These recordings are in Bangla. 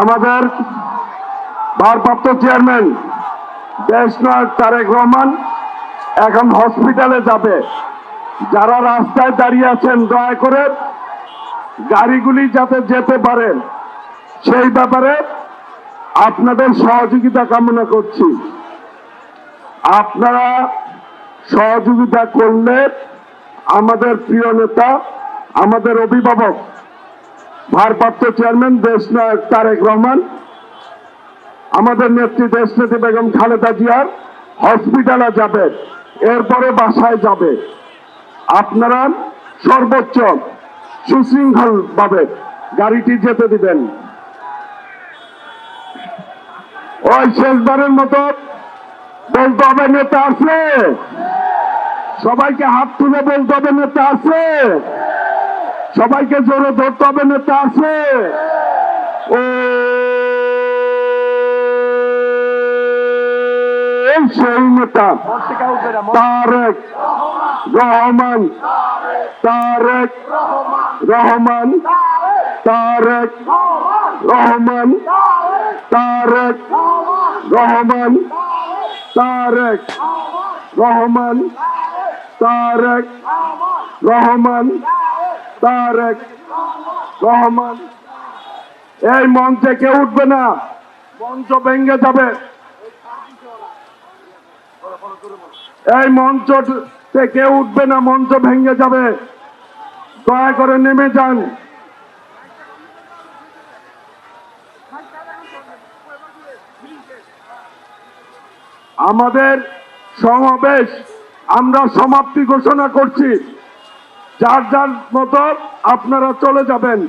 আমাদের ভারপ্রাপ্ত চেয়ারম্যান দেশনায়ক তারেক রহমান এখন হসপিটালে যাবে। যারা রাস্তায় দাঁড়িয়ে আছেন দয়া করে গাড়িগুলি যাতে যেতে পারে সেই ব্যাপারে আপনাদের সহযোগিতা কামনা করছি। আপনারা সহযোগিতা করলে আমাদের প্রিয় নেতা, আমাদের অভিভাবক ভারপ্রাপ্ত চেয়ারম্যান দেশনায়ক তারেক রহমান, আমাদের নেত্রী দেশনেত্রী বেগম খালেদা জিয়ার হসপিটালে যাবে, এরপরে বাসায় যাবে। আপনারা সর্বোচ্চ সুশৃঙ্খল ভাবে গাড়িটি যেতে দিবেন। ওই শেষবারের মতো বলতে হবে নেতা আছে, সবাইকে হাত তুলে বলতে হবে নেতা আছে, সবাইকে জোরে ধরতে হবে নেতা আছে। ও সেই নেতা তারেক রহমান, তারেক রহমান, তারেক রহমান, তারেক রহমান, তারেক রহমান, তারেক রহমান, তারেক রহমান। এই মঞ্চে কেউ উঠবে না, মঞ্চ ভেঙে যাবে। এই মঞ্চ কেউ উঠবে না, মঞ্চ ভেঙে যাবে। দয়া করে নেমে যান। আমাদের সমাবেশ আমরা সমাপ্তি ঘোষণা করছি। যার যার মতো আপনারা চলে যাবেন।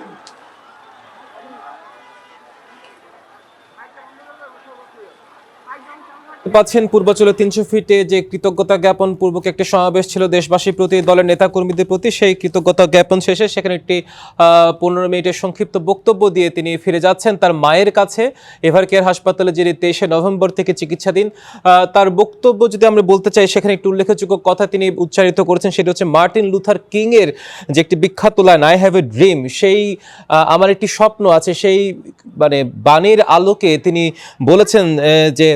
পাচ্ছেন পূর্বাচলে 300 ফিটে যে কৃতজ্ঞতা জ্ঞাপন পূর্বক একটি সমাবেশ ছিল দেশবাসীর প্রতি, দলের নেতা কর্মীদের প্রতি। সেই কৃতজ্ঞতা জ্ঞাপন শেষে সেখানে একটি 15 মিনিটের সংক্ষিপ্ত বক্তব্য দিয়ে তিনি ফিরে যাচ্ছেন তার মায়ের কাছে। এভারকেয়ার হাসপাতালে যিনি 23শে নভেম্বর থেকে চিকিৎসাধীন। তার বক্তব্য যদি আমরা বলতে চাই, সেখানে একটি উল্লেখযোগ্য কথা তিনি উচ্চারিত করেছেন, সেটি হচ্ছে মার্টিন লুথার কিং এর যে একটি বিখ্যাত line, I have a dream, সেই আমার একটি স্বপ্ন আছে, সেই মানে বাণীর আলোকে তিনি বলেছেন যে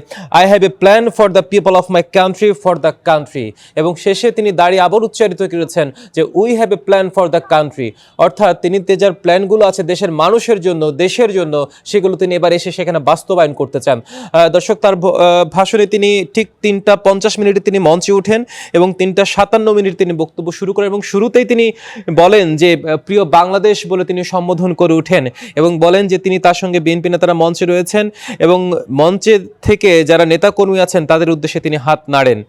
I have a plan for the people of my country, for the country. এবং শেষে তিনি দাঁড়িয়ে আবার উচ্চারিত করেছেন যে we have a plan for the country. অর্থাৎ তিনি যার প্ল্যানগুলো আছে দেশের মানুষের জন্য, দেশের জন্য, সেগুলো তিনি এবার এসে সেখানে বাস্তবায়ন করতে চান। দর্শক, তার ভাষণে তিনি ঠিক 3টা 50 মিনিটে তিনি মঞ্চে উঠেন এবং 3টা 57 মিনিট তিনি বক্তব্য শুরু করেন। এবং শুরুতেই তিনি বলেন যে প্রিয় বাংলাদেশ বলে তিনি সম্বোধন করে উঠেন এবং বলেন যে তিনি তার সঙ্গে বিএনপি নেতারা মঞ্চে রয়েছেন এবং মঞ্চে থেকে যারা নেতাকর্মী আছেন তাদের উদ্দেশ্যে তিনি হাত নাড়েন।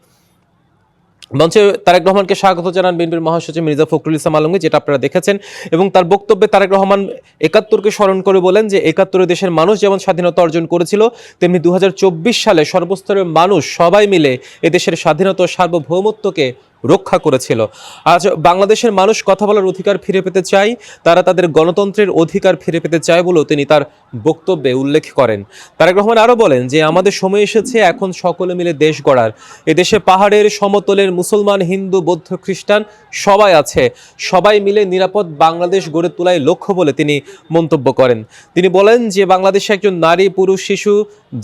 মঞ্চে তারেক রহমানকে স্বাগত জানান বিএনপির মহাসচিব মির্জা ফখরুল ইসলাম আলমগীর, যেটা আপনারা দেখেছেন। এবং তার বক্তব্যে তারেক রহমান 71কে স্মরণ করে বলেন যে 71-এ দেশের মানুষ যেমন স্বাধীনতা অর্জন করেছিল, তেমনি 2024 সালে সর্বস্তরের মানুষ সবাই মিলে এদেশের স্বাধীনতা ও সার্বভৌমত্বকে রক্ষা করেছিল। আজ বাংলাদেশের মানুষ কথা বলার অধিকার ফিরে পেতে চায়, তারা তাদের গণতন্ত্রের অধিকার ফিরে পেতে চায় বলেও তিনি তার বক্তব্যে উল্লেখ করেন। তারেক রহমান আরও বলেন যে আমাদের সময় এসেছে এখন সকলে মিলে দেশ গড়ার। এদেশে পাহাড়ের, সমতলের, মুসলমান, হিন্দু, বৌদ্ধ, খ্রিস্টান সবাই আছে, সবাই মিলে নিরাপদ বাংলাদেশ গড়ে তোলাই লক্ষ্য বলে তিনি মন্তব্য করেন। তিনি বলেন যে বাংলাদেশে একজন নারী, পুরুষ, শিশু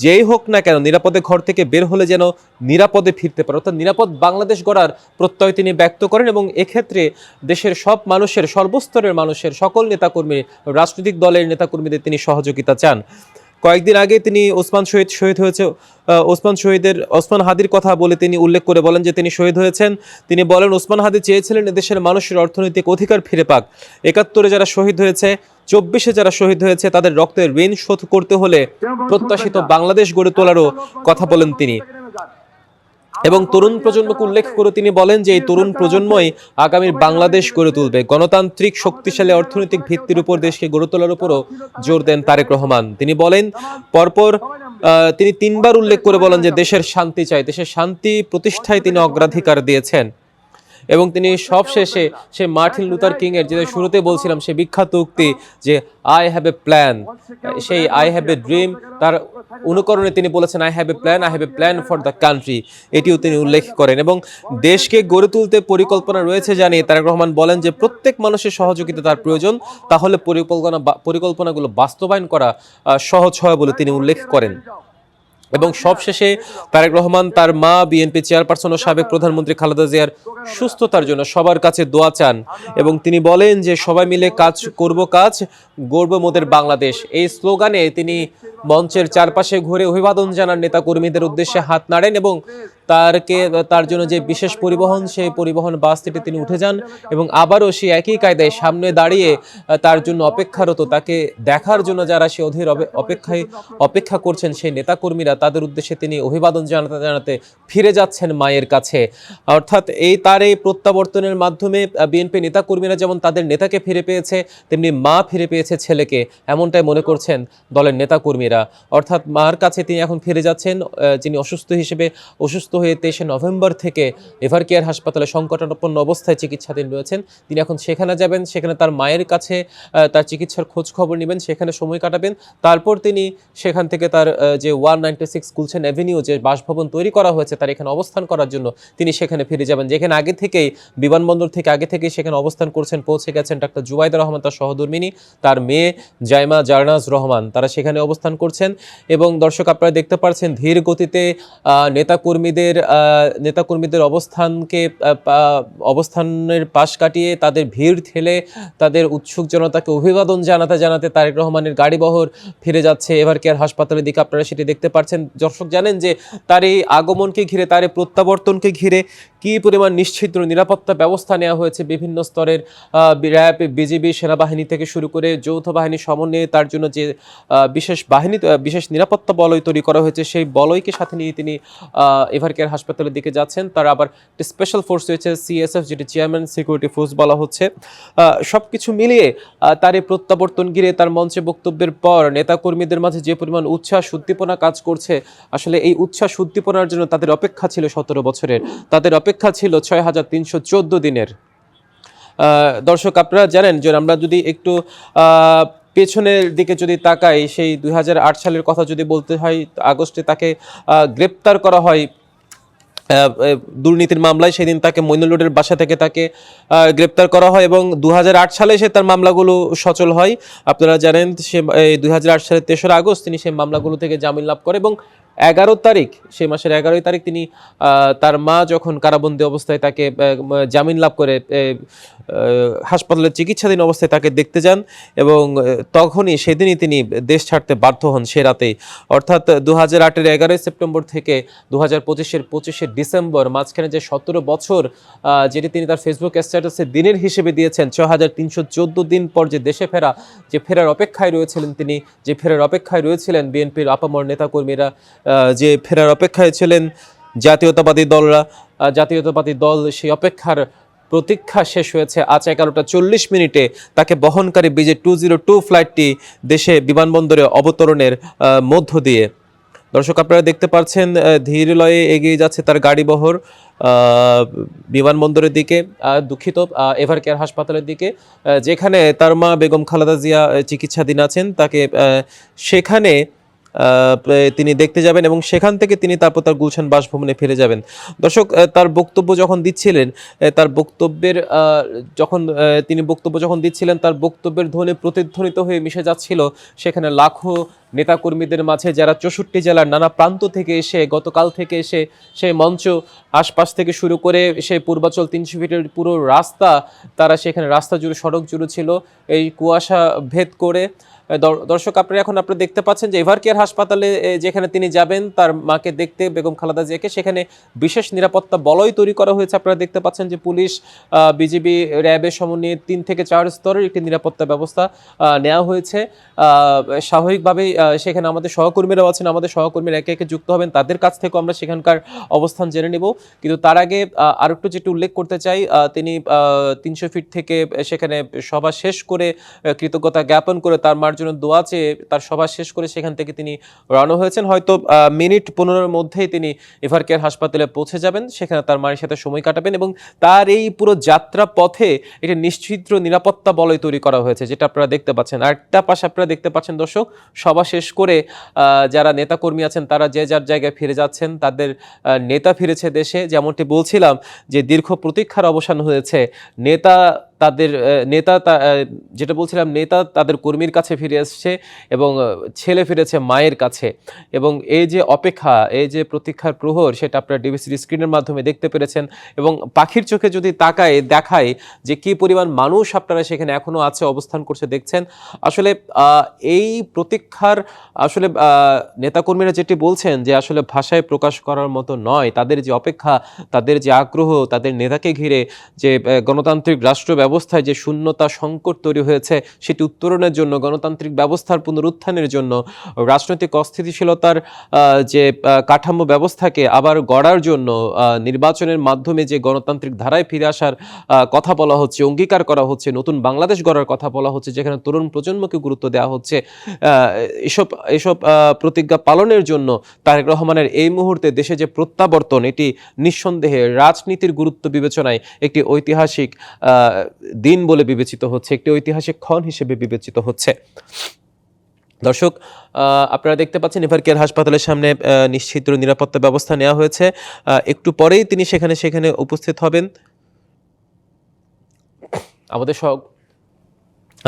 যেই হোক না কেন নিরাপদে ঘর থেকে বের হলে যেন নিরাপদে ফিরতে পারে, অর্থাৎ নিরাপদ বাংলাদেশ গড়ার প্রত্যয় তিনি ব্যক্ত করেন। এবং এক্ষেত্রে দেশের সব মানুষের, সর্বস্তরের মানুষের, সকল নেতাকর্মী, রাজনৈতিক দলের নেতাকর্মীদের তিনি সহযোগিতা চান। কয়েকদিন আগে তিনি ওসমান হাদির কথা বলে তিনি উল্লেখ করে বলেন যে তিনি শহীদ হয়েছেন। তিনি বলেন ওসমান হাদি চেয়েছিলেন এদেশের মানুষের অর্থনৈতিক অধিকার ফিরে পাক। 71-এ যারা শহীদ হয়েছে, 24-এ যারা শহীদ হয়েছে, তাদের রক্তের ঋণ শোধ করতে হলে প্রত্যাশিত বাংলাদেশ গড়ে তোলারও কথা বলেন তিনি। এবং তরুণ প্রজন্মকে উল্লেখ করে তিনি বলেন যে এই তরুণ প্রজন্মই আগামীর বাংলাদেশ গড়ে তুলবে। গণতান্ত্রিক শক্তিশালী অর্থনৈতিক ভিত্তির উপর দেশকে গড়ে তোলার উপরও জোর দেন তারেক রহমান। তিনি বলেন পরপর তিনি 3বার উল্লেখ করে বলেন যে দেশের শান্তি চাই, দেশের শান্তি প্রতিষ্ঠায় তিনি অগ্রাধিকার দিয়েছেন। এবং তিনি সব শেষে সে মার্টিন লুথার কিং এর যেটা শুরুতে বলছিলাম সে বিখ্যাত উক্তি যে আই হ্যাভ এ প্ল্যান, সেই আই হ্যাভ এ ড্রিম, তার অনুকরণে তিনি বলেছেন I have a plan for the country, এটিও তিনি উল্লেখ করেন। এবং দেশকে গড়ে তুলতে পরিকল্পনা রয়েছে জানিয়ে তারেক রহমান বলেন যে প্রত্যেক মানুষের সহযোগিতা তার প্রয়োজন, তাহলে পরিকল্পনাগুলো বাস্তবায়ন করা সহজ হয় বলে তিনি উল্লেখ করেন। এবং সবশেষে তারেক রহমান তার মা বিএনপি চেয়ারপারসন ও সাবেক প্রধানমন্ত্রী খালেদা জিয়ার সুস্থতার জন্য সবার কাছে দোয়া চান এবং তিনি বলেন যে সবাই মিলে কাজ গড়ব মোদের বাংলাদেশ, এই স্লোগানে তিনি মঞ্চের চারপাশে ঘুরে অভিবাদন জানান নেতা কর্মীদের উদ্দেশ্যে হাত নাড়েন এবং তার জন্য যে বিশেষ পরিবহন সেই পরিবহন বাসটিতে তিনি উঠে যান এবং আবারও সেই একই কায়দায় সামনে দাঁড়িয়ে তার জন্য অপেক্ষারত, তাকে দেখার জন্য যারা সে অধীর অপেক্ষা করছেন সেই নেতাকর্মীরা, তাদের উদ্দেশ্যে তিনি অভিবাদন জানাতে ফিরে যাচ্ছেন মায়ের কাছে। অর্থাৎ তার এই প্রত্যাবর্তনের মাধ্যমে বিএনপি নেতাকর্মীরা যেমন তাদের নেতাকে ফিরে পেয়েছে, তেমনি মা ফিরে পেয়েছে ছেলেকে, এমনটাই মনে করছেন দলের নেতাকর্মীরা। অর্থাৎ মার কাছে তিনি এখন ফিরে যাচ্ছেন, যিনি অসুস্থ হয়ে 23 নভেম্বর থেকে এভার কেয়ার হাসপাতালে সংকটাপন্ন অবস্থায় চিকিৎসাধীন রয়েছেন। তিনি এখন সেখানে যাবেন, সেখানে তার মায়ের কাছে তার চিকিৎসার খোঁজ খবর নেবেন, সেখানে সময় কাটাবেন। তারপর তিনি সেখান থেকে তার যে 196 গুলশান অ্যাভিনিউ যে বাসভবন তৈরি করা হয়েছে তার এখানে অবস্থান করার জন্য তিনি সেখানে ফিরে যাবেন, যেখানে আগে থেকেই বিমানবন্দর থেকে সেখানে অবস্থান করছেন, পৌঁছে গেছেন ডাক্তার জুবাইদা রহমান তার সহধর্মিনী, তার মেয়ে জাইমা জারনাজ রহমান, তারা সেখানে অবস্থান করছেন। এবং দর্শক আপনারা দেখতে পাচ্ছেন ধীর গতিতে নেতাকর্মীদের অবস্থানের পাশ কাটিয়ে তাদের ভিড় ঠেলে তাদের উৎসুক জনতাকে অভিবাদন জানাতে তারেক রহমানের গাড়িবহর ফিরে যাচ্ছে এভার কেয়ার হাসপাতালের দিকে। আপনারা সেটি দেখতে পাচ্ছেন। দর্শক জানেন যে তার এই আগমনকে ঘিরে, তার এই প্রত্যাবর্তনকে ঘিরে কি পরিমাণ নিশ্চিত নিরাপত্তা ব্যবস্থা নেওয়া হয়েছে বিভিন্ন স্তরের, র্যাব, বিজিবি, সেনাবাহিনী থেকে শুরু করে যৌথ বাহিনী সমন্বয়ে তার জন্য যে বিশেষ নিরাপত্তা বলয় তৈরি করা হয়েছে, সেই বলয়কে সাথে নিয়ে তিনি এভার কেয়ার হাসপাতালের দিকে যাচ্ছেন। তার আবার স্পেশাল ফোর্স রয়েছে সিএসএফ, যেটি চেয়ারম্যান সিকিউরিটি ফোর্স বলা হচ্ছে। সবকিছু মিলিয়ে তার এই প্রত্যাবর্তন ঘিরে তার মঞ্চে বক্তব্যের পর নেতাকর্মীদের মাঝে যে পরিমাণ উচ্ছ্বাস উদ্দীপনা কাজ করছে, আসলে এই উচ্ছ্বাস উদ্দীপনার জন্য তাদের অপেক্ষা ছিল 17 বছরের, তাদের অপেক্ষা ছিল 6314 দিনের। দর্শক আপনারা জানেন যে আমরা যদি একটু পেছনের দিকে যদি তাকাই, সেই 2008 সালের কথা যদি বলতে হয়, আগস্টে তাকে গ্রেপ্তার করা হয় দুর্নীতির মামলায়। সেদিন তাকে মইনুল রোডের বাসা থেকে তাকে গ্রেপ্তার করা হয় এবং 2008 সালে সে তার মামলাগুলো সচল হয়। আপনারা জানেন সে 2008 সালের 3রা আগস্ট তিনি সেই মামলাগুলো থেকে জামিন লাভ করে এবং 11 তারিখ, সে মাসের 11 তারিখ তিনি তার মা যখন কারাবন্দী অবস্থায় তাকে জামিন লাভ করে হাসপাতালে চিকিৎসাধীন অবস্থায় তাকে দেখতে যান এবং সেদিনই তিনি দেশ ছাড়তে বাধ্য হন সে রাতেই। অর্থাৎ 2008-এর 11 সেপ্টেম্বর থেকে 2025-এর 25শে ডিসেম্বর, মাঝখানে যে 17 বছর, যেটি তিনি তার ফেসবুক স্ট্যাটাসে দিনের হিসেবে দিয়েছেন, 6314 দিন পর যে দেশে ফেরার অপেক্ষায় রয়েছিলেন বিএনপির আপামর নেতাকর্মীরা, যে ফেরার অপেক্ষায় ছিলেন জাতীয়তাবাদী দল, সেই অপেক্ষার প্রতীক্ষা শেষ হয়েছে। আজ 11টা 40 মিনিটে তাকে বহনকারী BJ 202 ফ্লাইটটি দেশে বিমানবন্দরে অবতরণের মধ্য দিয়ে। দর্শক আপনারা দেখতে পাচ্ছেন ধীর লয়ে এগিয়ে যাচ্ছে তার গাড়িবহর বিমানবন্দরের দিকে, এভার কেয়ার হাসপাতালের দিকে, যেখানে তার মা বেগম খালেদা জিয়া চিকিৎসাধীন আছেন। তাকে সেখানে তিনি দেখতে যাবেন এবং সেখান থেকে তিনি তারপর তার গুলশান বাসভবনে ফিরে যাবেন। দর্শক তার বক্তব্য যখন দিচ্ছিলেন, তার বক্তব্যের ধ্বনি প্রতিধ্বনিত হয়ে মিশে যাচ্ছিল সেখানে লাখো নেতাকর্মীদের মাঝে, যারা 64 জেলার নানা প্রান্ত থেকে এসে, গতকাল থেকে এসে সেই মঞ্চ আশপাশ থেকে শুরু করে সেই পূর্বাচল 300 ফিটের পুরো রাস্তা, তারা সেখানে রাস্তা জুড়ে, সড়ক জুড়ে ছিল এই কুয়াশা ভেদ করে। দর্শক আপনারা দেখতে পাচ্ছেন যে এভার কেয়ার হাসপাতালে যেখানে তিনি যাবেন তার মাকে দেখতে, বেগম খালেদা জিয়াকে, সেখানে বিশেষ নিরাপত্তা বলয় তৈরি করা হয়েছে। আপনারা দেখতে পাচ্ছেন যে পুলিশ, বিজিবি, র্যাবের সমন্বয়ে 3 থেকে 4 স্তরের একটি নিরাপত্তা ব্যবস্থা নেওয়া হয়েছে। স্বাভাবিকভাবেই সেখানে আমাদের সহকর্মীরাও আছেন, আমাদের সহকর্মীরা একে একে যুক্ত হবেন, তাদের কাছ থেকেও আমরা সেখানকার অবস্থান জেনে নেব। কিন্তু তার আগে আরেকটু যেটা উল্লেখ করতে চাই, তিনি 300 ফিট থেকে সেখানে সভা শেষ করে কৃতজ্ঞতা জ্ঞাপন করে তার মার জন্য দোয়া চেয়ে তার সভা শেষ করে সেখান থেকে তিনি রওনা হয়েছেন। হয়তো মিনিট 15-এর মধ্যেই তিনি এভারকেয়ার হাসপাতালে পৌঁছে যাবেন, সেখানে তার মায়ের সাথে সময় কাটাবেন এবং তার এই পুরো যাত্রা পথে একটি নিশ্চিদ্র নিরাপত্তা বলয় তৈরি করা হয়েছে, যেটা আপনারা দেখতে পাচ্ছেন। আরেকটা পাশে আপনারা দেখতে পাচ্ছেন দর্শক, সভা শেষ করে যারা নেতাকর্মী আছেন তারা যে যার জায়গায় ফিরে যাচ্ছেন। তাদের নেতা ফিরেছে দেশে, যেমনটি বলছিলাম যে দীর্ঘ প্রতীক্ষার অবসান হয়েছে। যেটা বলছিলাম, নেতা তাদের কর্মীর কাছে ফিরে এসছে এবং ছেলে ফিরেছে মায়ের কাছে। এবং এই যে অপেক্ষা, এই যে প্রতীক্ষার প্রহর, সেটা আপনারা ডিবিসির স্ক্রিনের মাধ্যমে দেখতে পেরেছেন। এবং পাখির চোখে যদি দেখায় যে কি পরিমাণ মানুষ আপনারা সেখানে এখনো আছে, অবস্থান করছে দেখছেন। আসলে এই প্রতীক্ষার আসলে নেতাকর্মীরা যেটি বলছেন যে আসলে ভাষায় প্রকাশ করার মতো নয়। তাদের যে অপেক্ষা, তাদের যে আগ্রহ, তাদের নেতাকে ঘিরে যে গণতান্ত্রিক রাষ্ট্র ব্যবস্থায় যে শূন্যতা, সংকট তৈরি হয়েছে, সেটি উত্তরণের জন্য, গণতান্ত্রিক ব্যবস্থার পুনরুত্থানের জন্য, রাজনৈতিক অস্থিতিশীলতার যে কাঠামো ব্যবস্থাকে আবার গড়ার জন্য, নির্বাচনের মাধ্যমে যে গণতান্ত্রিক ধারায় ফিরে আসার কথা বলা হচ্ছে, অঙ্গীকার করা হচ্ছে, নতুন বাংলাদেশ গড়ার কথা বলা হচ্ছে, যেখানে তরুণ প্রজন্মকে গুরুত্ব দেওয়া হচ্ছে, এসব প্রতিজ্ঞা পালনের জন্য তারেক রহমানের এই মুহূর্তে দেশে যে প্রত্যাবর্তন, এটি নিঃসন্দেহে রাজনীতির গুরুত্ব বিবেচনায় একটি ঐতিহাসিক দিন বলে বিবেচিত হচ্ছে, একটি ঐতিহাসিক ক্ষণ হিসেবে বিবেচিত হচ্ছে। দর্শক, আপনারা দেখতে পাচ্ছেন এভারকেয়ার হাসপাতালের সামনে নিশ্চিদ্র নিরাপত্তা ব্যবস্থা নেওয়া হয়েছে। একটু পরেই তিনি সেখানে উপস্থিত হবেন।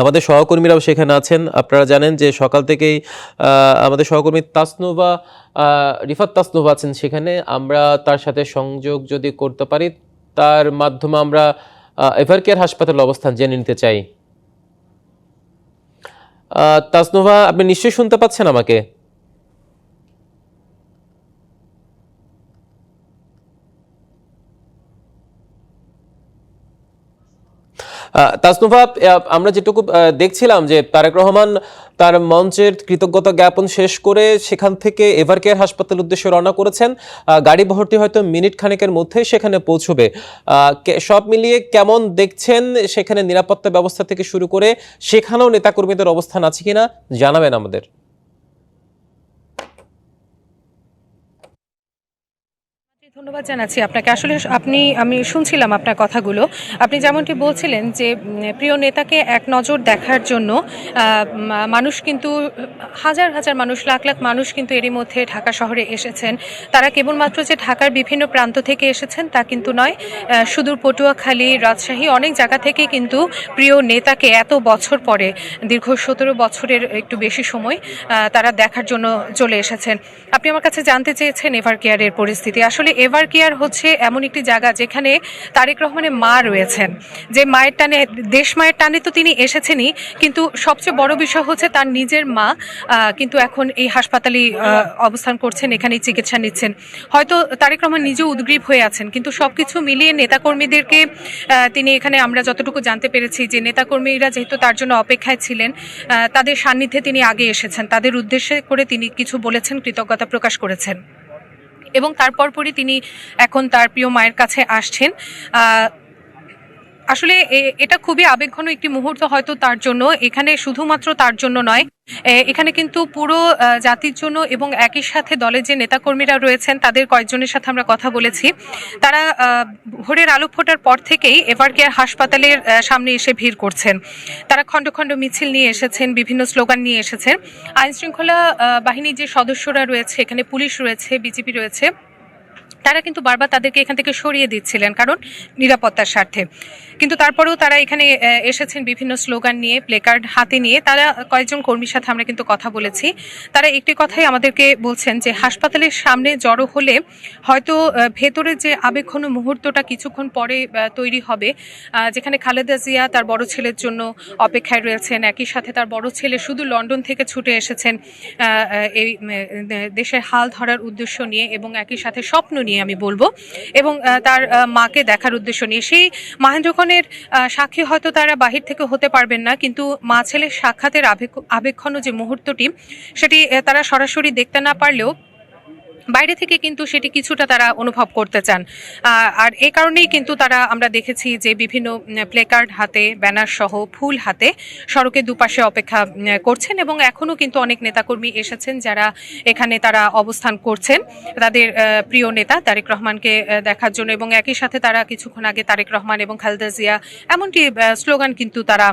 আমাদের সহকর্মীরাও সেখানে আছেন। আপনারা জানেন যে সকাল থেকেই আমাদের সহকর্মী রিফাত তাসনোভা আছেন সেখানে। আমরা তার সাথে সংযোগ যদি করতে পারি, তার মাধ্যমে আমরা এভারকেয়ার হাসপাতালের অবস্থান জেনে নিতে চাই। তাসনোভা, আপনি নিশ্চয়ই শুনতে পাচ্ছেন আমাকে? তাসনুভা, আমরা যেটুকু দেখছিলাম যে তারেক রহমান তার মঞ্চের কৃতজ্ঞতা জ্ঞাপন শেষ করে সেখান থেকে এভারকেয়ার হাসপাতালের উদ্দেশ্যে রওনা করেছেন। গাড়ি ভর্তি হয়তো মিনিট খানেকের মধ্যেই সেখানে পৌঁছবে। সব মিলিয়ে কেমন দেখছেন সেখানে নিরাপত্তা ব্যবস্থা থেকে শুরু করে সেখানেও নেতাকর্মীদের অবস্থান আছে কিনা জানাবেন আমাদের। ধন্যবাদ জানাচ্ছি আপনাকে। আসলে আমি শুনছিলাম আপনার কথাগুলো। আপনি যেমনটি বলছিলেন যে প্রিয় নেতাকে এক নজর দেখার জন্য মানুষ কিন্তু হাজার হাজার মানুষ, লাখ লাখ মানুষ কিন্তু এরই মধ্যে ঢাকা শহরে এসেছেন। তারা কেবলমাত্র যে ঢাকার বিভিন্ন প্রান্ত থেকে এসেছেন তা কিন্তু নয়, সুদূর পটুয়াখালী, রাজশাহী, অনেক জায়গা থেকে কিন্তু প্রিয় নেতাকে এত বছর পরে, দীর্ঘ 17 বছরের একটু বেশি সময় তারা দেখার জন্য চলে এসেছেন। আপনি আমার কাছে জানতে চেয়েছেন এভারকেয়ারের পরিস্থিতি। আসলে এভারকেয়ার হচ্ছে এমন একটি জায়গা যেখানে তারেক রহমানের মা রয়েছেন, যে মায়ের টানে, দেশ মায়ের টানে তো তিনি এসেছেনই, কিন্তু সবচেয়ে বড় বিষয় হচ্ছে তার নিজের মা কিন্তু এখন এই হাসপাতালে অবস্থান করছেন, এখানেই চিকিৎসা নিচ্ছেন। হয়তো তারেক রহমান নিজেও উদ্গ্রীব হয়ে আছেন, কিন্তু সবকিছু মিলিয়ে নেতাকর্মীদেরকে তিনি এখানে, আমরা যতটুকু জানতে পেরেছি যে নেতাকর্মীরা যেহেতু তার জন্য অপেক্ষায় ছিলেন, তাদের সান্নিধ্যে তিনি আগে এসেছেন, তাদের উদ্দেশ্যে করে তিনি কিছু বলেছেন, কৃতজ্ঞতা প্রকাশ করেছেন এবং তারপরই তিনি এখন তার প্রিয় মায়ের কাছে আসছেন। আসলে এটা খুবই আবেগঘন একটি মুহূর্ত হয়তো তার জন্য, এখানে শুধুমাত্র তার জন্য নয়, এখানে কিন্তু পুরো জাতির জন্য এবং একই সাথে দলের যে নেতাকর্মীরা রয়েছেন তাদের কয়েকজনের সাথে আমরা কথা বলেছি। তারা ভোরের আলো ফোটার পর থেকেই এভারকেয়ার হাসপাতালের সামনে এসে ভিড় করছেন। তারা খণ্ড খণ্ড মিছিল নিয়ে এসেছেন, বিভিন্ন স্লোগান নিয়ে এসেছেন। আইনশৃঙ্খলা বাহিনীর যে সদস্যরা রয়েছে, এখানে পুলিশ রয়েছে, বিজিবি রয়েছে, তারা কিন্তু বারবার তাদেরকে এখান থেকে সরিয়ে দিচ্ছিলেন কারণ নিরাপত্তার স্বার্থে। কিন্তু তারপরেও তারা এখানে এসেছেন বিভিন্ন স্লোগান নিয়ে, প্লেকার্ড হাতে নিয়ে। তারা কয়েকজন কর্মীর সাথে আমরা কিন্তু কথা বলেছি। তারা একটি কথাই আমাদেরকে বলছেন যে হাসপাতালের সামনে জড়ো হলে হয়তো ভেতরের যে আবেগঘন মুহূর্তটা কিছুক্ষণ পরে তৈরি হবে, যেখানে খালেদা জিয়া তার বড় ছেলের জন্য অপেক্ষায় রয়েছেন, একই সাথে তার বড় ছেলে শুধু লন্ডন থেকে ছুটে এসেছেন এই দেশের হাল ধরার উদ্দেশ্য নিয়ে এবং একই সাথে স্বপ্ন নিয়ে আমি বলবো, এবং তার মাকে দেখার উদ্দেশ্য নিয়ে। সেই মাহেন্দ্রক্ষণের সাক্ষী হয়তো তারা বাহির থেকে হতে পারবেন না, কিন্তু মা ছেলের সাক্ষাতের আবেগঘন যে মুহূর্তটি, সেটি তারা সরাসরি দেখতে না পারলেও বাইরে থেকে কিন্তু সেটি কিছুটা তারা অনুভব করতে চান। আর এই কারণেই কিন্তু তারা আমরা দেখেছি যে বিভিন্ন প্লেকার্ড হাতে, ব্যানার সহ ফুল হাতে সড়কের দুপাশে অপেক্ষা করছেন এবং এখনো কিন্তু অনেক নেতাকর্মী এসেছেন যারা এখানে তারা অবস্থান করছেন তাদের প্রিয় নেতা তারেক রহমানকে দেখার জন্য, এবং একই সাথে তারা কিছুক্ষণ আগে তারেক রহমান এবং খালেদা জিয়া এমনটি স্লোগান কিন্তু তারা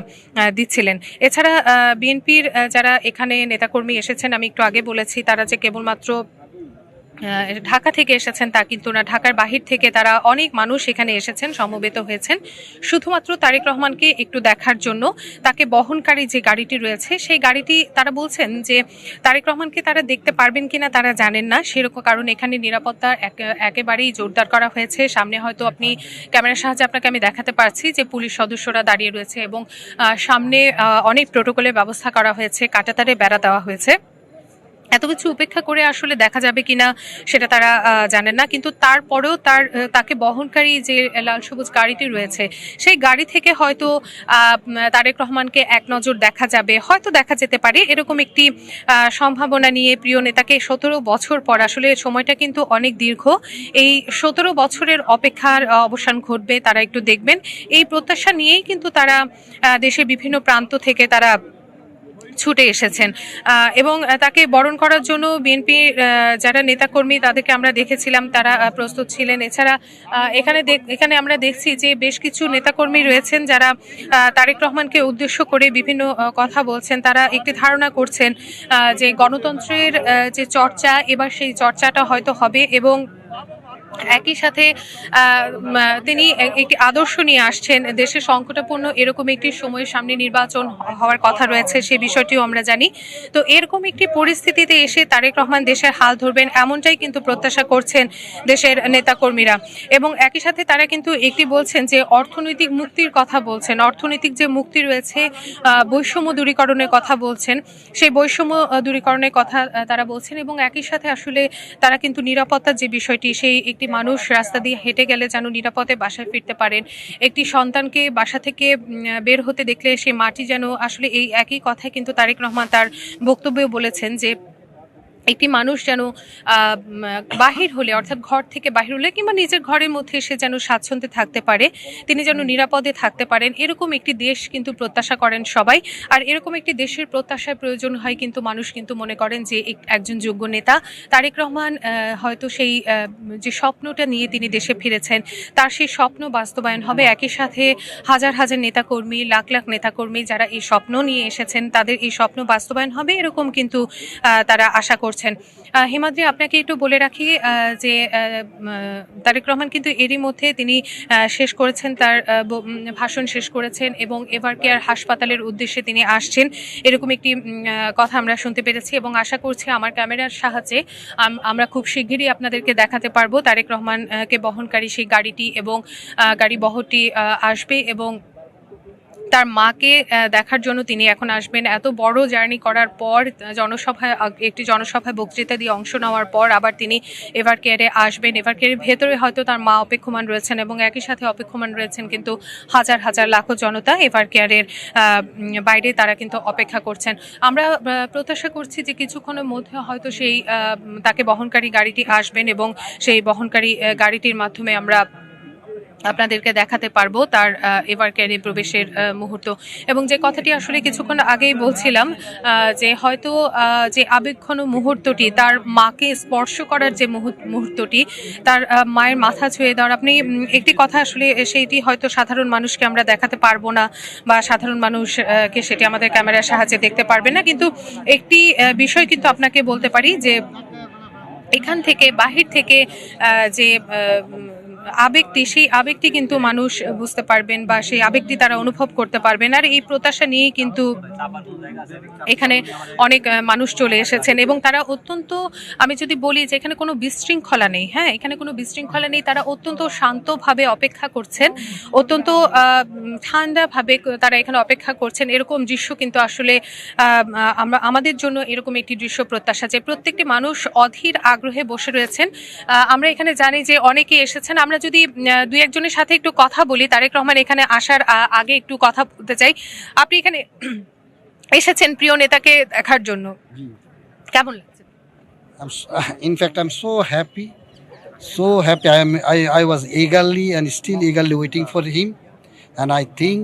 দিচ্ছিলেন। এছাড়া বিএনপির যারা এখানে নেতাকর্মী এসেছেন, আমি একটু আগে বলেছি তারা যে কেবলমাত্র ঢাকা থেকে এসেছেন তা কিন্তু না, ঢাকার বাহির থেকে তারা অনেক মানুষ এখানে এসেছেন, সমবেত হয়েছেন শুধুমাত্র তারেক রহমানকে একটু দেখার জন্য। তাকে বহনকারী যে গাড়িটি রয়েছে সেই গাড়িটি তারা বলছেন যে তারেক রহমানকে তারা দেখতে পারবেন কিনা তারা জানেন না, সেরকম কারণ এখানে নিরাপত্তা একেবারেই জোরদার করা হয়েছে। সামনে হয়তো আপনি ক্যামেরার সাহায্যে আপনাকে আমি দেখাতে পারছি যে পুলিশ সদস্যরা দাঁড়িয়ে রয়েছে এবং সামনে অনেক প্রোটোকলের ব্যবস্থা করা হয়েছে, কাঁটাতারে বেড়া দেওয়া হয়েছে। এত কিছু উপেক্ষা করে আসলে দেখা যাবে কিনা সেটা তারা জানেন না, কিন্তু তারপরেও তাকে বহনকারী যে লাল সবুজ গাড়িটি রয়েছে সেই গাড়ি থেকে হয়তো তারেক রহমানকে এক নজর দেখা যাবে, হয়তো দেখা যেতে পারে এরকম একটি সম্ভাবনা নিয়ে প্রিয় নেতাকে 17 বছর পর, আসলে সময়টা কিন্তু অনেক দীর্ঘ, এই 17 বছরের অপেক্ষার অবসান ঘটবে, তারা একটু দেখবেন এই প্রত্যাশা নিয়েই কিন্তু তারা দেশের বিভিন্ন প্রান্ত থেকে তারা ছুটে এসেছেন এবং তাকে বরণ করার জন্য বিএনপি যারা নেতাকর্মী তাদেরকে আমরা দেখেছিলাম তারা প্রস্তুত ছিলেন। এছাড়া এখানে আমরা দেখছি যে বেশ কিছু নেতাকর্মী রয়েছেন যারা তারেক রহমানকে উদ্দেশ্য করে বিভিন্ন কথা বলছেন, তারা একটি ধারণা করছেন যে গণতন্ত্রের যে চর্চা এবার সেই চর্চাটা হয়তো হবে এবং একই সাথে তিনি একটি আদর্শ নিয়ে আসছেন। দেশে সংকটাপন্ন এরকম একটি সময়ের সামনে নির্বাচন হওয়ার কথা রয়েছে, সে বিষয়টিও আমরা জানি। তো এরকম একটি পরিস্থিতিতে এসে তারেক রহমান দেশের হাল ধরবেন এমনটাই কিন্তু প্রত্যাশা করছেন দেশের নেতাকর্মীরা, এবং একই সাথে তারা কিন্তু একটি বলছেন যে অর্থনৈতিক মুক্তির কথা বলছেন, অর্থনৈতিক যে মুক্তি রয়েছে, বৈষম্য দূরীকরণের কথা বলছেন, সেই বৈষম্য দূরীকরণের কথা তারা বলছেন এবং একই সাথে আসলে তারা কিন্তু নিরাপত্তার যে বিষয়টি, সেই একটি মানুষ রাস্তা দিয়ে হেঁটে গেলে যেন নিরাপদে বাসায় ফিরতে পারেন, একটি সন্তানকে বাসা থেকে বের হতে দেখলে সে মাটি যেন, আসলে এই একই কথাই কিন্তু তারেক রহমান তার বক্তব্যেও বলেছেন যে একটি মানুষ যেন বাহির হলে, অর্থাৎ ঘর থেকে বাহির হলে কিংবা নিজের ঘরের মধ্যে সে যেন স্বাচ্ছন্দ্যে থাকতে পারে, তিনি যেন নিরাপদে থাকতে পারেন, এরকম একটি দেশ কিন্তু প্রত্যাশা করেন সবাই। আর এরকম একটি দেশের প্রত্যাশার প্রয়োজন হয় কিন্তু মানুষ কিন্তু মনে করেন যে একজন যোগ্য নেতা তারেক রহমান হয়তো সেই যে স্বপ্নটা নিয়ে তিনি দেশে ফিরেছেন তার সেই স্বপ্ন বাস্তবায়ন হবে। একই সাথে হাজার হাজার নেতাকর্মী, লাখ লাখ নেতাকর্মী যারা এই স্বপ্ন নিয়ে এসেছেন তাদের এই স্বপ্ন বাস্তবায়ন হবে এরকম কিন্তু তারা আশা করছেন। হিমাদ্রি, আপনাকে একটু বলে রাখি যে তারেক রহমান কিন্তু এরই মধ্যে তিনি শেষ করেছেন, তার ভাষণ শেষ করেছেন এবং এভার কেয়ার হাসপাতালের উদ্দেশ্যে তিনি আসছেন এরকম একটি কথা আমরা শুনতে পেরেছি এবং আশা করছি আমার ক্যামেরার সাহায্যে আমরা খুব শিগগিরই আপনাদেরকে দেখাতে পারবো তারেক রহমানকে বহনকারী সেই গাড়িটি এবং গাড়ি বহরটি আসবে এবং তার মাকে দেখার জন্য তিনি এখন আসবেন। এত বড় জার্নি করার পর একটি জনসভায় বক্তৃতা দিয়ে অংশ নেওয়ার পর আবার তিনি এভার কেয়ারে আসবেন। এভার কেয়ারের ভেতরে হয়তো তার মা অপেক্ষমান রয়েছেন এবং একই সাথে অপেক্ষমান রয়েছেন কিন্তু হাজার হাজার লাখো জনতা এভার কেয়ারের বাইরে, তারা কিন্তু অপেক্ষা করছেন। আমরা প্রত্যাশা করছি যে কিছুক্ষণের মধ্যে হয়তো সেই তাকে বহনকারী গাড়িটি আসবেন এবং সেই বহনকারী গাড়িটির মাধ্যমে আমরা আপনাদেরকে দেখাতে পারবো তার এভার কেয়ারে প্রবেশের মুহূর্ত। এবং যে কথাটি আসলে কিছুক্ষণ আগেই বলছিলাম যে হয়তো যে আবেগঘন মুহূর্তটি, তার মাকে স্পর্শ করার যে মুহূর্তটি, তার মায়ের মাথা ছুঁয়ে দেওয়ার, আপনি একটি কথা আসলে সেইটি হয়তো সাধারণ মানুষকে আমরা দেখাতে পারবো না বা সাধারণ মানুষকে সেটি আমাদের ক্যামেরার সাহায্যে দেখতে পারবে না, কিন্তু একটি বিষয় কিন্তু আপনাকে বলতে পারি যে এখান থেকে বাহির থেকে যে আবেগটি, সেই আবেগটি কিন্তু মানুষ বুঝতে পারবেন বা সেই আবেগটি তারা অনুভব করতে পারবেন। আর এই প্রত্যাশা নিয়েই কিন্তু এখানে অনেক মানুষ চলে এসেছেন এবং তারা অত্যন্ত, আমি যদি বলি যে এখানে কোনো বিশৃঙ্খলা নেই, হ্যাঁ এখানে কোনো বিশৃঙ্খলা নেই, তারা অত্যন্ত শান্তভাবে অপেক্ষা করছেন, অত্যন্ত ঠান্ডাভাবে তারা এখানে অপেক্ষা করছেন। এরকম দৃশ্য কিন্তু আসলে আমাদের জন্য এরকম একটি দৃশ্য প্রত্যাশা যে প্রত্যেকটি মানুষ অধীর আগ্রহে বসে রয়েছেন। আমরা এখানে জানি যে অনেকে এসেছেন, আমরা যদি দুই একজনের সাথে একটু কথা বলি, তারেক রহমান এখানে আসার আগে একটু কথা বলতে চাই। আপনি এখানে এসেছেন প্রিয় নেতাকে দেখার জন্য, কেমন লাগছে? In fact, I'm so happy, so happy. I was eagerly and still eagerly waiting for him, and I think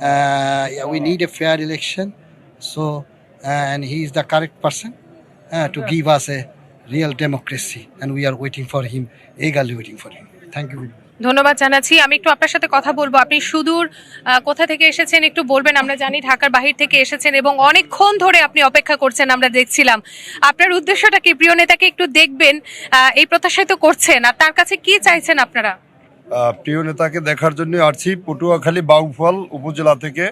yeah, we need a fair election. So, and he is the correct person to give us a real democracy, and we are waiting for him, eagerly waiting for him. Thank you. ধন্যবাদ জানাচ্ছি। আমি একটু আপনার সাথে কথা বলবো। আপনি সুদূর কোথা থেকে এসেছেন একটু বলবেন। আমরা জানি ঢাকার বাহির থেকে এসেছেন এবং অনেকক্ষণ ধরে আপনি অপেক্ষা করছেন, আমরা দেখছিলাম। আপনার উদ্দেশ্যটা কি? প্রিয় নেতাকে একটু দেখবেন, এই প্রত্যাশাই তো করছেন, আর তার কাছে কি চাইছেন আপনারা? প্রিয় নেতাকে দেখার জন্য আসছি পটুয়াখালী বাউফল উপজেলা থেকে।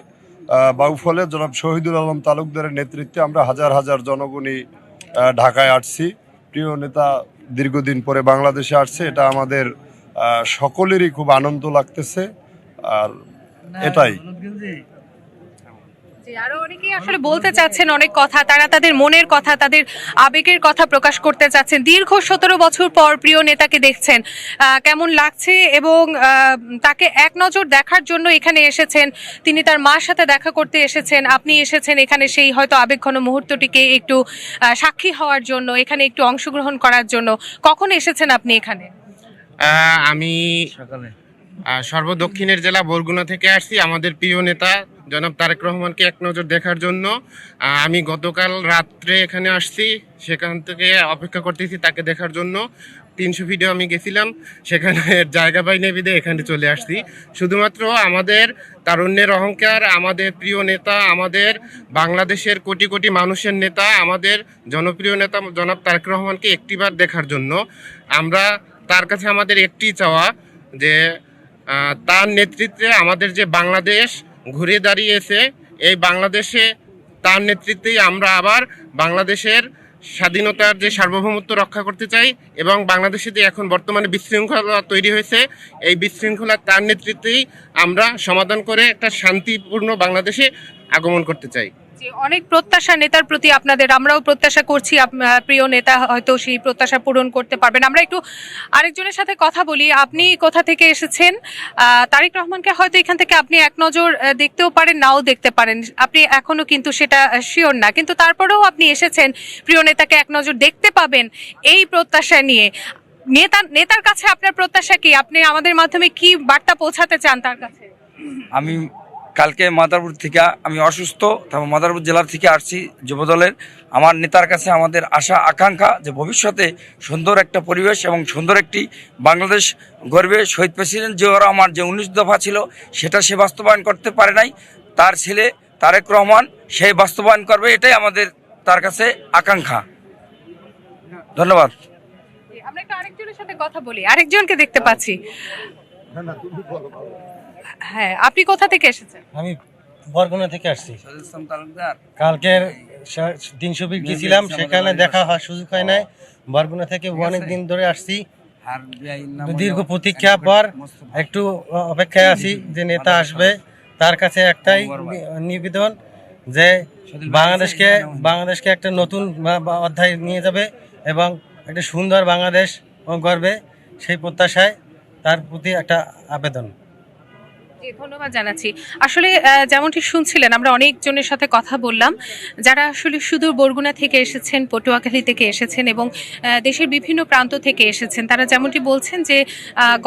বাউফলে জনাব শহীদুল আলম তালুকদারের নেতৃত্বে আমরা হাজার হাজার জনগণই ঢাকায় আসছি। প্রিয় নেতা দীর্ঘদিন পরে বাংলাদেশে আসছে, এটা আমাদের সকলেরই খুব আনন্দ লাগতেছে, আর এটাই। আরো অনেকেই আসলে বলতে চাচ্ছেন অনেক কথা, তারা তাদের মনের কথা, তাদের আবেগের কথা প্রকাশ করতে চাচ্ছেন। দীর্ঘ 17 বছর পর প্রিয় নেতাকে দেখছেন, কেমন লাগছে এবং তাকে এক নজর দেখার জন্য এখানে এসেছেন। তিনি তার মার সাথে দেখা করতে এসেছেন, আপনি এসেছেন এখানে সেই হয়তো আবেগঘন মুহূর্তটিকে একটু সাক্ষী হওয়ার জন্য, এখানে একটু অংশগ্রহণ করার জন্য। কখন এসেছেন আপনি এখানে? আমি সর্বদক্ষিণের জেলা বরগুনা থেকে আসছি আমাদের প্রিয় নেতা জনাব তারেক রহমানকে এক নজর দেখার জন্য। আমি গতকাল রাত্রে এখানে আসছি, সেখান থেকে অপেক্ষা করতেছি তাকে দেখার জন্য। 300 ফিটে আমি গেছিলাম, সেখানে জায়গা পাইনি বিধে এখানে চলে আসছি। শুধুমাত্র আমাদের তারুণ্যের অহংকার, আমাদের প্রিয় নেতা, আমাদের বাংলাদেশের কোটি কোটি মানুষের নেতা, আমাদের জনপ্রিয় নেতা জনাব তারেক রহমানকে একটিবার দেখার জন্য। আমরা তার কাছে আমাদের একটি চাওয়া যে তার নেতৃত্বে আমাদের যে বাংলাদেশ ঘুরে দাঁড়িয়েছে, এই বাংলাদেশে তার নেতৃত্বেই আমরা আবার বাংলাদেশের স্বাধীনতার যে সার্বভৌমত্ব রক্ষা করতে চাই, এবং বাংলাদেশে যে এখন বর্তমানে বিশৃঙ্খলা তৈরি হয়েছে, এই বিশৃঙ্খলা তার নেতৃত্বেই আমরা সমাধান করে একটা শান্তিপূর্ণ বাংলাদেশে আগমন করতে চাই। অনেক প্রত্যাশা নেতার প্রতি আপনাদের, আমরাও প্রত্যাশা করছি প্রিয় নেতা হয়তো সেই প্রত্যাশা পূরণ করতে পারবেন। আমরা একটু আরেকজনের সাথে কথা বলি। আপনি কোথা থেকে এসেছেন? তারেক রহমানকে হয়তো এখান থেকে আপনি এক নজর দেখতেও পারেন, নাও দেখতে পারেন, আপনি এখনো কিন্তু সেটা শিওর না, কিন্তু তারপরেও আপনি এসেছেন প্রিয় নেতাকে এক নজর দেখতে পাবেন এই প্রত্যাশা নিয়ে। নেতার কাছে আপনার প্রত্যাশা কি? আপনি আমাদের মাধ্যমে কি বার্তা পৌঁছাতে চান তার কাছে? আমি কালকে মাদারপুর থেকে, আমি অসুস্থ, তারপর মাদারপুর জেলা থেকে আসছি যুবদলের। আমার নেতার কাছে আমাদের আশা আকাঙ্ক্ষা যে ভবিষ্যতে সুন্দর একটা পরিবেশ এবং সুন্দর একটি বাংলাদেশ গড়বে। শহীদ প্রেসিডেন্ট জিয়াউর রহমান যে 19 দফা ছিল সেটা সে বাস্তবায়ন করতে পারে নাই, তার ছেলে তারেক রহমান সেই বাস্তবায়ন করবে, এটাই আমাদের তার কাছে আকাঙ্ক্ষা। ধন্যবাদ। আমরা একটু আরেকজনের সাথে কথা বলি, আরেকজনকে দেখতে পাচ্ছি। হ্যাঁ, আপনি কোথা থেকে এসেছেন? আমি বরগুনা থেকে আসছি। কালকের 300 ফিট গেছিলাম, সেখানে দেখা হওয়ার সুযোগ হয় নাই। বরগুনা থেকে অনেক দিন ধরে আসছি, দীর্ঘ প্রতীক্ষার পর একটু অপেক্ষায় আছি যে নেতা আসবে। তার কাছে একটাই নিবেদন যে বাংলাদেশকে একটা নতুন অধ্যায় নিয়ে যাবে এবং একটা সুন্দর বাংলাদেশ গড়বে, সেই প্রত্যাশায় তার প্রতি একটা আবেদন। ধন্যবাদ জানাচ্ছি। আসলে যেমনটি শুনছিলেন, আমরা অনেকজনের সাথে কথা বললাম যারা আসলে সুদূর বরগুনা থেকে এসেছেন, পটুয়াখালী থেকে এসেছেন এবং দেশের বিভিন্ন প্রান্ত থেকে এসেছেন। তারা যেমনটি বলছেন যে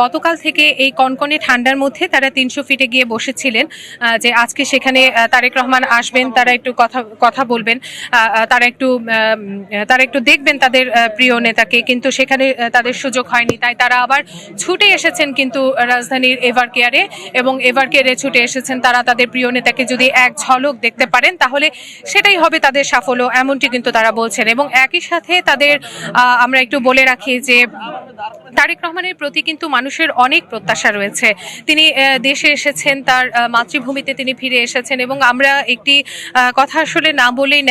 গতকাল থেকে এই কনকনে ঠান্ডার মধ্যে তারা 300 ফিটে গিয়ে বসেছিলেন, যে আজকে সেখানে তারেক রহমান আসবেন, তারা একটু কথা বলবেন, তারা একটু দেখবেন তাদের প্রিয় নেতাকে, কিন্তু সেখানে তাদের সুযোগ হয়নি। তাই তারা আবার ছুটে এসেছেন কিন্তু রাজধানীর এভার কেয়ারে, এবং এভার কেয়ারে ছুটে এসেছেন তারা তাদের প্রিয় নেতাকে যদি এক ঝলক দেখতে পারেন তাহলে সেটাই হবে তাদের সাফল্য, এমনটি কিন্তু তারা বলছেন। এবং একই সাথে তাদের আমরা একটু বলে রাখি যে তারেক রহমানের প্রতি কিন্তু মানুষের অনেক প্রত্যাশা রয়েছে। তিনি দেশে এসেছেন, তার মাতৃভূমিতে তিনি ফিরে এসেছেন, এবং আমরা একটি কথা আসলে না বললেই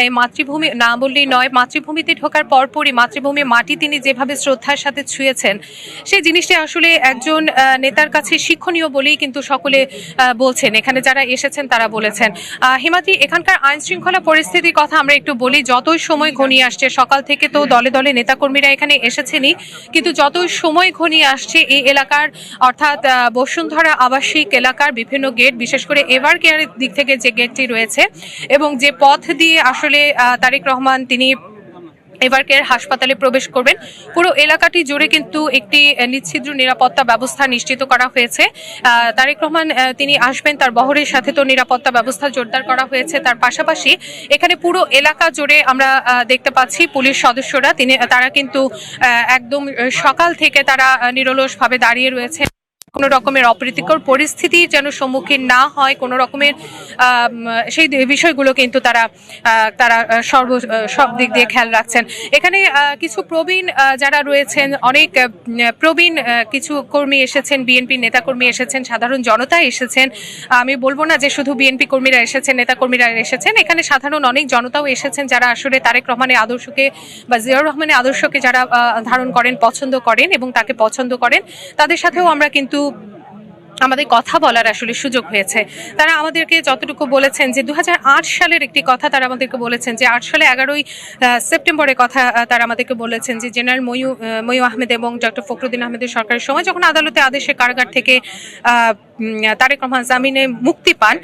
নয়, মাতৃভূমিতে ঢোকার পরপরই মাতৃভূমির মাটি তিনি যেভাবে শ্রদ্ধার সাথে ছুঁয়েছেন, সেই জিনিসটি আসলে একজন নেতার কাছে শিক্ষণীয় বলেই কিন্তু সকলে বলছেন, এখানে যারা এসেছেন তারা বলেছেন। হিমাদ্রি, এখানকার আইন শৃঙ্খলা পরিস্থিতির কথা আমরা একটু বলি। যতই সময় ঘনিয়ে আসছে, সকাল থেকে তো দলে দলে নেতাকর্মীরা এখানে এসেছেনই, কিন্তু যতই সময় ঘনিয়ে আসছে এই এলাকার অর্থাৎ বসুন্ধরা আবাসিক এলাকার বিভিন্ন গেট, বিশেষ করে এভার কেয়ারের দিক থেকে যে গেটটি রয়েছে এবং যে পথ দিয়ে আসলে তারেক রহমান তিনি এভারকেয়ার হাসপাতালে প্রবেশ করবেন। পুরো এলাকাটি জুড়ে কিন্তু একটি নিচ্ছিদ্র নিরাপত্তা ব্যবস্থা নিশ্চিত করা হয়েছে। তারেক রহমান তিনি আসবেন, তার বহরের সাথে তো নিরাপত্তা ব্যবস্থা জোরদার করা হয়েছে। তার পাশাপাশি এখানে পুরো এলাকা জুড়ে আমরা দেখতে পাচ্ছি পুলিশ সদস্যরা তারা কিন্তু একদম সকাল থেকে তারা নিরলসভাবে দাঁড়িয়ে রয়েছে। কোনো রকমের অপ্রীতিকর পরিস্থিতি যেন সম্মুখীন না হয়, কোনো রকমের সেই বিষয়গুলো কিন্তু তারা সব দিক দিয়ে খেয়াল রাখছেন। এখানে কিছু প্রবীণ যারা রয়েছেন, অনেক প্রবীণ কিছু কর্মী এসেছেন, বিএনপি নেতাকর্মী এসেছেন, সাধারণ জনতা এসেছেন। আমি বলবো না যে শুধু বিএনপি কর্মীরা এসেছেন, নেতাকর্মীরা এসেছেন, এখানে সাধারণ অনেক জনতাও এসেছেন যারা আসলে তারেক রহমানের আদর্শকে বা জিয়াউর রহমানের আদর্শকে যারা ধারণ করেন, পছন্দ করেন এবং তাকে পছন্দ করেন, তাদের সাথেও আমরা কিন্তু আমাদের কথা বলার আসলে সুযোগ হয়েছে। তারা আমাদেরকে যতটুকু বলেছেন যে 2008 সালের একটি কথা তারা আমাদেরকে বলেছেন, যে 8 সালে 11ই সেপ্টেম্বরের কথা তারা আমাদেরকে বলেছেন যে জেনারেল মইউ আহমেদ এবং ডক্টর ফখরুদ্দিন আহমেদের সরকারের সময় যখন আদালতে আদেশে কারাগার থেকে তারেক রহমান জামিনে মুক্তি পান,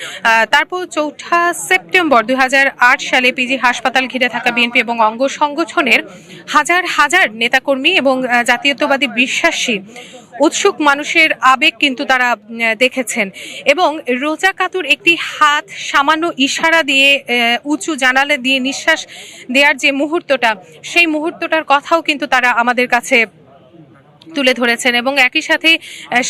তারপর 4 সেপ্টেম্বর 2008 সালে পিজি হাসপাতাল ঘিরে থাকা বিএনপি এবং অঙ্গ সংগঠনের হাজার হাজার নেতাকর্মী এবং জাতীয়তাবাদী বিশ্বাসী উৎসুক মানুষের আবেগ কিন্তু তারা দেখেছেন। এবং রোজা কাতুর একটি হাত সামান্য ইশারা দিয়ে উঁচু জানালা দিয়ে নিঃশ্বাস দেওয়ার যে মুহূর্তটা, সেই মুহূর্তটার কথাও কিন্তু তারা আমাদের কাছে তুলে ধরেছেন। এবং একই সাথে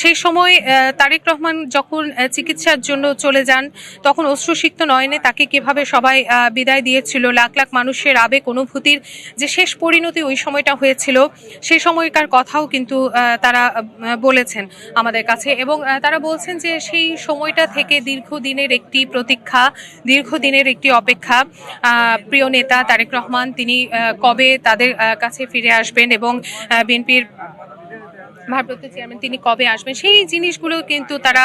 সেই সময় তারেক রহমান যখন চিকিৎসার জন্য চলে যান, তখন অশ্রুসিক্ত নয়নে তাকে কিভাবে সবাই বিদায় দিয়েছিল, লাখ লাখ মানুষের আবেগ অনুভূতির যে শেষ পরিণতি ওই সময়টা হয়েছিল, সেই সময়কার কথাও কিন্তু তারা বলেছেন আমাদের কাছে। এবং তারা বলছেন যে সেই সময়টা থেকে দীর্ঘদিনের একটি প্রতীক্ষা, দীর্ঘদিনের একটি অপেক্ষা, প্রিয় নেতা তারেক রহমান তিনি কবে তাদের কাছে ফিরে আসবেন এবং বিএনপির ভারপ্রাপ্ত চেয়ারম্যান তিনি কবে আসবেন, সেই জিনিসগুলো কিন্তু তারা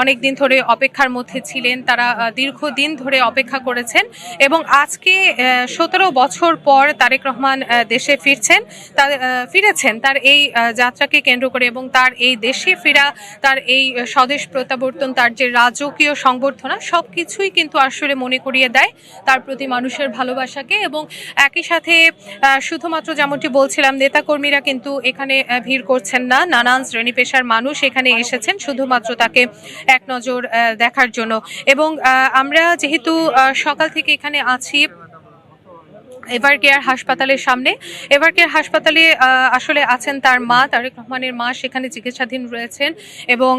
অনেক দিন ধরে অপেক্ষার মধ্যে ছিলেন। তারা দীর্ঘদিন ধরে অপেক্ষা করেছেন এবং আজকে 17 বছর পর তারেক রহমান দেশে ফিরেছেন তার এই যাত্রাকে কেন্দ্র করে। এবং তার এই দেশে ফেরা, তার এই স্বদেশ প্রত্যাবর্তন, তার যে রাজকীয় সংবর্ধনা, সবকিছুই কিন্তু আসলে মনে করিয়ে দেয় তার প্রতি মানুষের ভালোবাসাকে। এবং একই সাথে শুধুমাত্র যেমনটি বলছিলাম, নেতাকর্মীরা কিন্তু এখানে ভিড় করছেন না, নানান শ্রেণী পেশার মানুষ এখানে এসেছেন শুধুমাত্র তাকে এক নজর দেখার জন্য। এবং আমরা যেহেতু সকাল থেকে এখানে আছি এভারকেয়ার হাসপাতালের সামনে, এভারকেয়ার হাসপাতালে আসলে আছেন তার মা, তারেক রহমানের মা সেখানে চিকিৎসাধীন রয়েছেন। এবং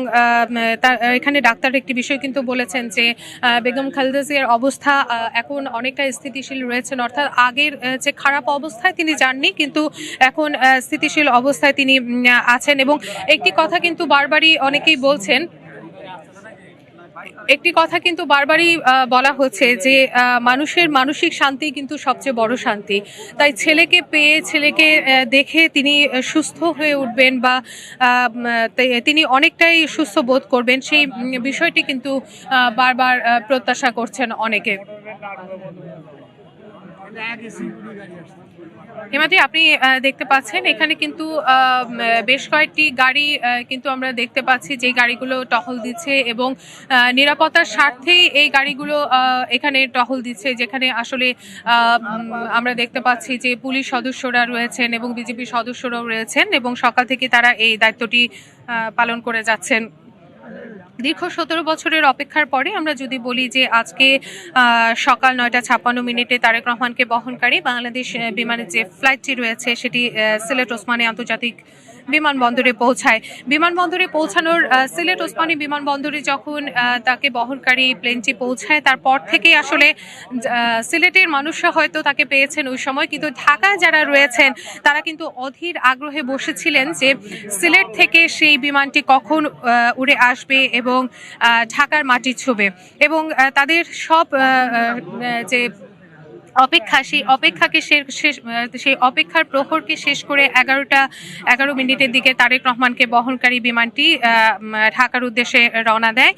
এখানে ডাক্তার একটি বিষয় কিন্তু বলেছেন যে বেগম খালেদা জিয়ার অবস্থা এখন অনেকটা স্থিতিশীল রয়েছেন, অর্থাৎ আগের যে খারাপ অবস্থায় তিনি যাননি, কিন্তু এখন স্থিতিশীল অবস্থায় তিনি আছেন। এবং একটি কথা কিন্তু বারবারই অনেকেই বলছেন, একটি কথা কিন্তু বারবারই বলা হচ্ছে যে মানুষের মানসিক শান্তি কিন্তু সবচেয়ে বড় শান্তি। তাই ছেলেকে পেয়ে, ছেলেকে দেখে তিনি সুস্থ হয়ে উঠবেন বা তিনি অনেকটাই সুস্থ বোধ করবেন, সেই বিষয়টি কিন্তু বারবার প্রত্যাশা করছেন অনেকে। হিমাদ্রি, আপনি দেখতে পাচ্ছেন এখানে কিন্তু বেশ কয়েকটি গাড়ি কিন্তু আমরা দেখতে পাচ্ছি, যে গাড়িগুলো টহল দিচ্ছে এবং নিরাপত্তার স্বার্থেই এই গাড়িগুলো এখানে টহল দিচ্ছে, যেখানে আসলে আমরা দেখতে পাচ্ছি যে পুলিশ সদস্যরা রয়েছেন এবং বিজেপি সদস্যরাও রয়েছেন এবং সকাল থেকে তারা এই দায়িত্বটি পালন করে যাচ্ছেন। দীর্ঘ 17 বছরের অপেক্ষার পরে আমরা যদি বলি যে আজকে সকাল 9:56 তারেক রহমানকে বহনকারী বাংলাদেশ বিমানের যে ফ্লাইটটি রয়েছে সেটি সিলেট ওসমানী আন্তর্জাতিক বিমানবন্দরে পৌঁছায়। বিমানবন্দরে পৌঁছানোর সিলেট ওসমানী বিমানবন্দরে যখন তাকে বহনকারী প্লেনটি পৌঁছায়, তারপর থেকে আসলে সিলেটের মানুষরা হয়তো তাকে পেয়েছেন ওই সময়, কিন্তু ঢাকায় যারা রয়েছেন তারা কিন্তু অধীর আগ্রহে বসেছিলেন যে সিলেট থেকে সেই বিমানটি কখন উড়ে আসবে এবং ঢাকার মাটি ছুঁবে। এবং তাদের সব যে অপেক্ষা, সেই অপেক্ষাকে সেই অপেক্ষার প্রহরকে শেষ করে 11:11 দিকে তারেক রহমানকে বহনকারী বিমানটি ঢাকার উদ্দেশ্যে রওনা দেয়।